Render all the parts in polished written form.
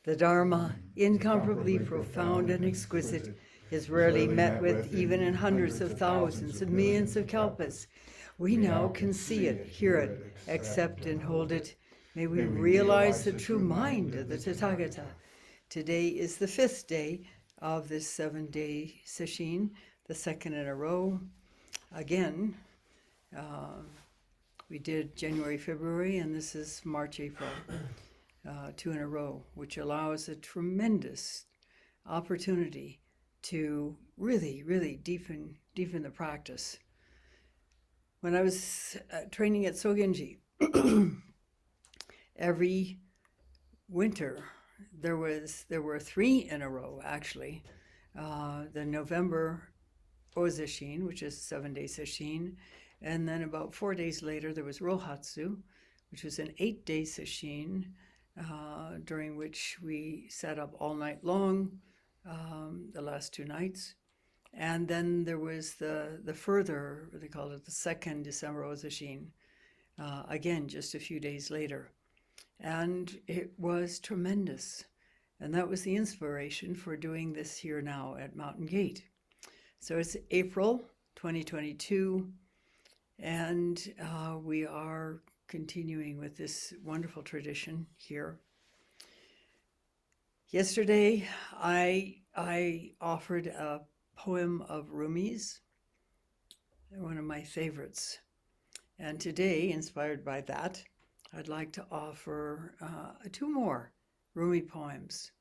The Dharma, incomparably profound and exquisite, is rarely met with even in hundreds of thousands and millions of kalpas. We now can see it, hear it, accept and hold it. May we realize the true mind of the Tathagata. Today is the 5th day of this 7-day sesshin, the 2nd in a row. Again, we did January, February, and this is March, April, 2 in a row, which allows a tremendous opportunity to really deepen the practice. When I was training at Sogenji, every winter there were 3 in a row actually. The November Ozishin, which is 7-day sesshin, and then about 4 days later there was Rohatsu, which was an 8-day sesshin, during which we sat up all night long, the last 2 nights. And then there was the further, they called it the 2nd December Ozishin, again, just a few days later. And it was tremendous. And that was the inspiration for doing this here now at Mountain Gate. So it's April 2022, and we are continuing with this wonderful tradition here. Yesterday, I offered a poem of Rumi's, one of my favorites. And today, inspired by that, I'd like to offer 2 more Rumi poems.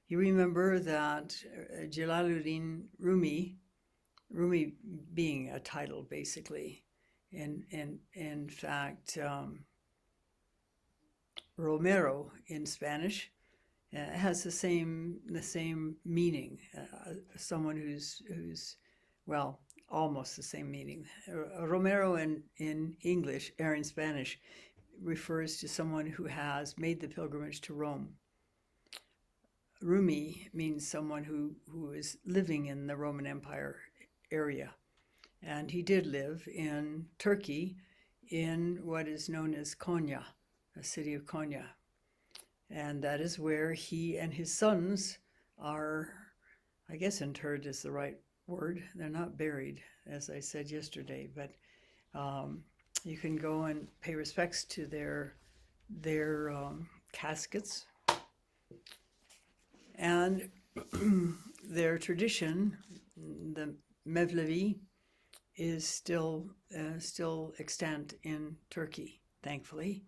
You remember that Jalaluddin Rumi being a title basically, in fact, Romero in Spanish has the same meaning. Someone who's well, almost the same meaning. Romero in English or in Spanish refers to someone who has made the pilgrimage to Rome. Rumi means someone who is living in the Roman Empire area. And he did live in Turkey, in what is known as Konya, the city of Konya. And that is where he and his sons are, I guess interred is the right word. They're not buried, as I said yesterday, but you can go and pay respects to their caskets. And their tradition, the Mevlevi, is still extant in Turkey, thankfully.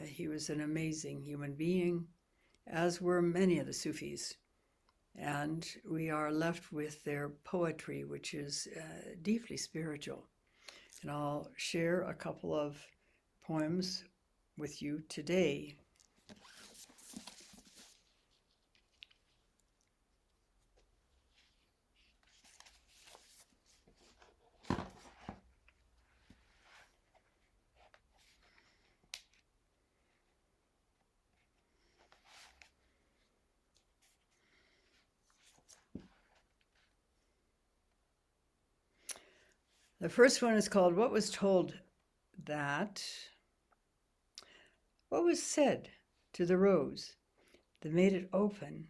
He was an amazing human being, as were many of the Sufis. And we are left with their poetry, which is deeply spiritual. And I'll share a couple of poems with you today. The first one is called What Was Told That? What was said to the rose that made it open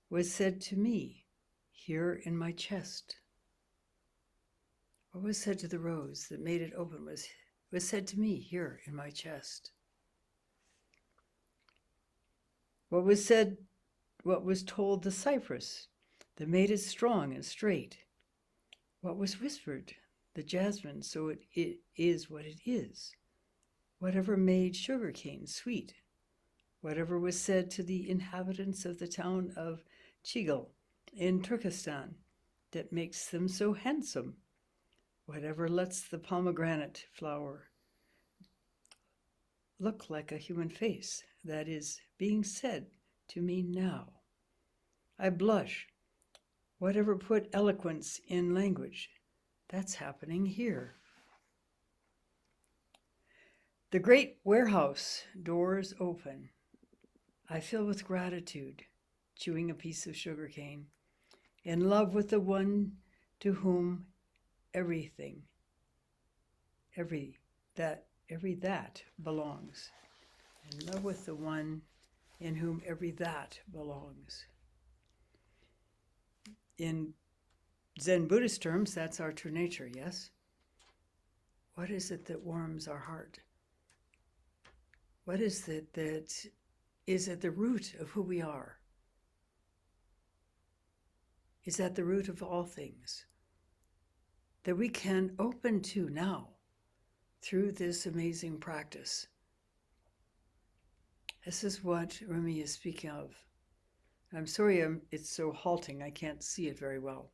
was said to me here in my chest. What was said to the rose that made it open was said to me here in my chest. What was told the cypress that made it strong and straight? What was whispered the jasmine so it is what it is? Whatever made sugarcane sweet? Whatever was said to the inhabitants of the town of Chigil in Turkestan that makes them so handsome? Whatever lets the pomegranate flower look like a human face, that is being said to me now. I blush. Whatever put eloquence in language, that's happening here. The great warehouse doors open. I fill with gratitude, chewing a piece of sugarcane, in love with the one to whom every that belongs. In love with the one in whom every that belongs. In Zen Buddhist terms, that's our true nature, yes? What is it that warms our heart? What is it that is at the root of who we are? Is at the root of all things that we can open to now through this amazing practice. This is what Rumi is speaking of. I'm sorry it's so halting, I can't see it very well,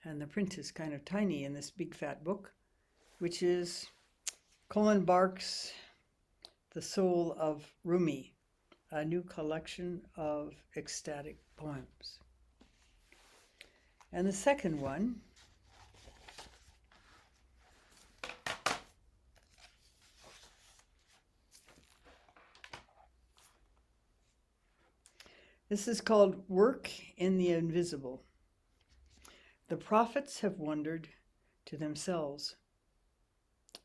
and the print is kind of tiny in this big fat book, which is Colin Barks' The Soul of Rumi, a new collection of ecstatic poems. And the second one this is called Work in the Invisible. The prophets have wondered to themselves,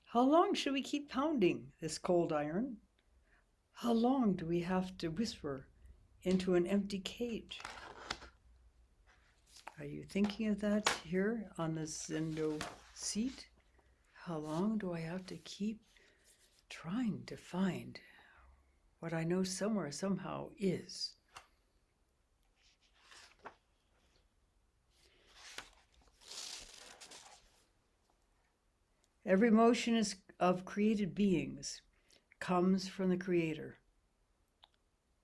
how long should we keep pounding this cold iron? How long do we have to whisper into an empty cage? Are you thinking of that here on the Zendo seat? How long do I have to keep trying to find what I know somewhere, somehow is? Every motion is of created beings comes from the Creator.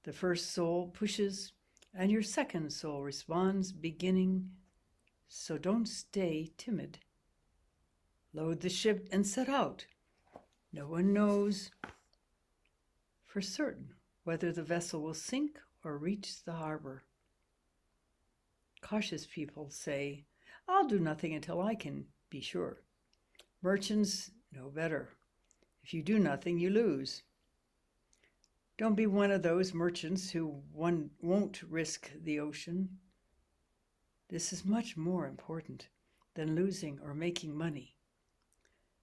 The first soul pushes, and your second soul responds, beginning. So don't stay timid. Load the ship and set out. No one knows for certain whether the vessel will sink or reach the harbor. Cautious people say, I'll do nothing until I can be sure. Merchants know better. If you do nothing, you lose. Don't be one of those merchants who won't risk the ocean. This is much more important than losing or making money.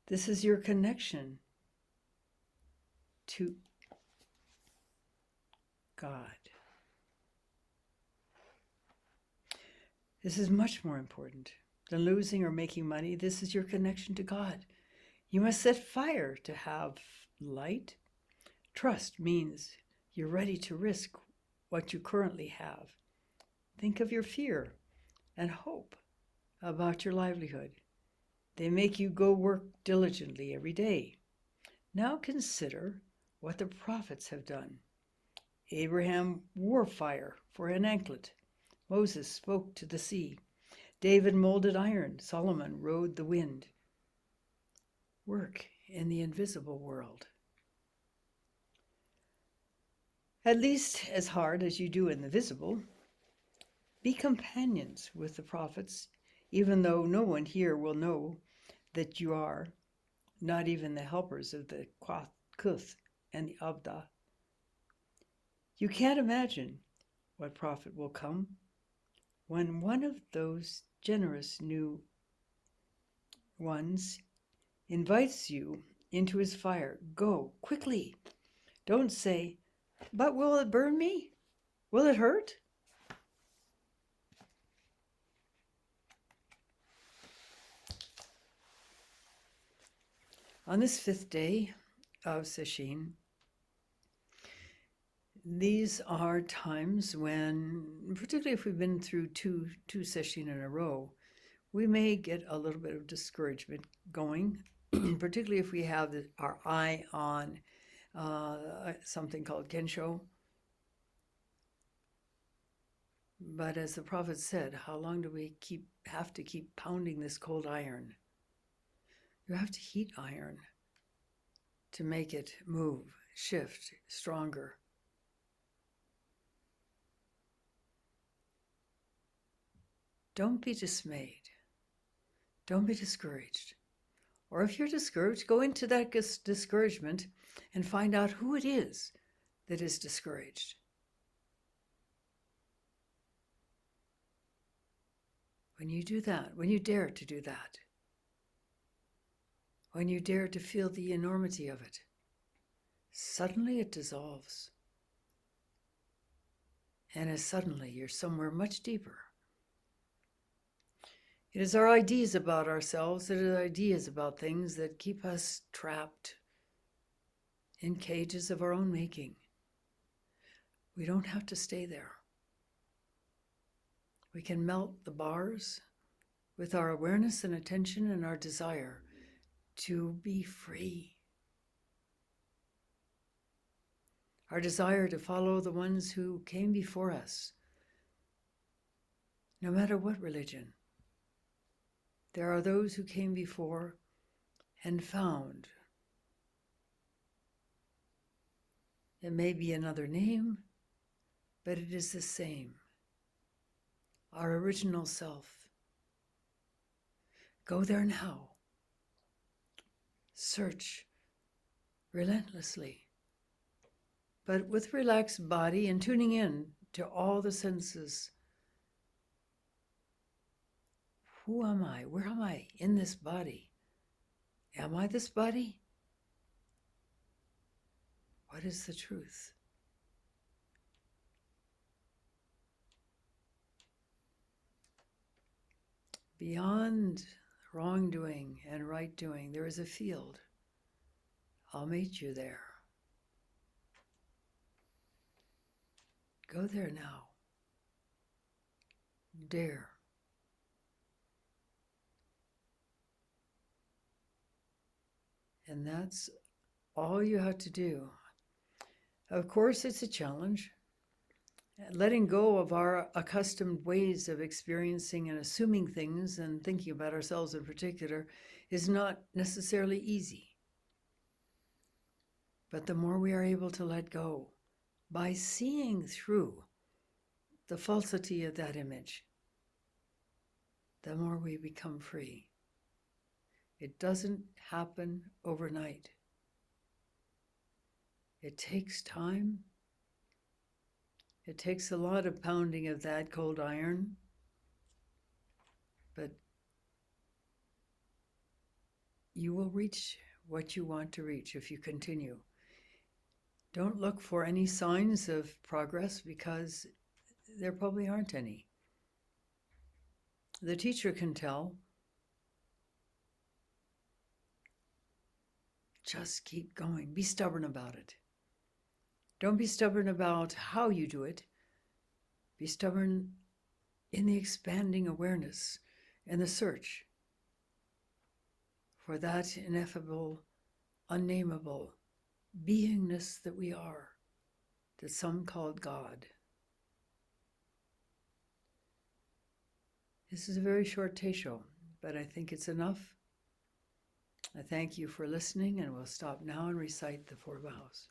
This is your connection to God. This is much more important than losing or making money. This is your connection to God. You must set fire to have light. Trust means you're ready to risk what you currently have. Think of your fear and hope about your livelihood. They make you go work diligently every day. Now consider what the prophets have done. Abraham wore fire for an anklet. Moses spoke to the sea. David molded iron. Solomon rode the wind. Work in the invisible world. At least as hard as you do in the visible. Be companions with the prophets, even though no one here will know that you are, not even the helpers of the Kuth and the Abda. You can't imagine what prophet will come when one of those generous new ones invites you into his fire. Go quickly. Don't say, but will it burn me? Will it hurt? On this fifth day of Sesshin, these are times when, particularly if we've been through two Sesshin in a row, we may get a little bit of discouragement going, particularly if we have our eye on something called Gensho. But as the prophet said, how long do we have to keep pounding this cold iron? You have to heat iron to make it move, shift, stronger. Don't be dismayed. Don't be discouraged. Or if you're discouraged, go into that discouragement and find out who it is that is discouraged. When you do that, when you dare to do that, when you dare to feel the enormity of it, suddenly it dissolves. And as suddenly you're somewhere much deeper. It is our ideas about ourselves, it is ideas about things that keep us trapped in cages of our own making. We don't have to stay there. We can melt the bars with our awareness and attention and our desire to be free. Our desire to follow the ones who came before us, no matter what religion. There are those who came before and found. It may be another name, but it is the same. Our original self. Go there now. Search relentlessly, but with relaxed body and tuning in to all the senses. Who am I? Where am I in this body? Am I this body? What is the truth? Beyond wrongdoing and right doing, there is a field. I'll meet you there. Go there now. Dare. And that's all you have to do. Of course, it's a challenge. Letting go of our accustomed ways of experiencing and assuming things and thinking about ourselves in particular is not necessarily easy. But the more we are able to let go by seeing through the falsity of that image, the more we become free. It doesn't happen overnight. It takes time. It takes a lot of pounding of that cold iron, but you will reach what you want to reach if you continue. Don't look for any signs of progress because there probably aren't any. The teacher can tell. Just keep going. Be stubborn about it. Don't be stubborn about how you do it. Be stubborn in the expanding awareness and the search for that ineffable, unnameable beingness that we are, that some called God. This is a very short teisho, but I think it's enough. I thank you for listening, and we'll stop now and recite the 4 vows.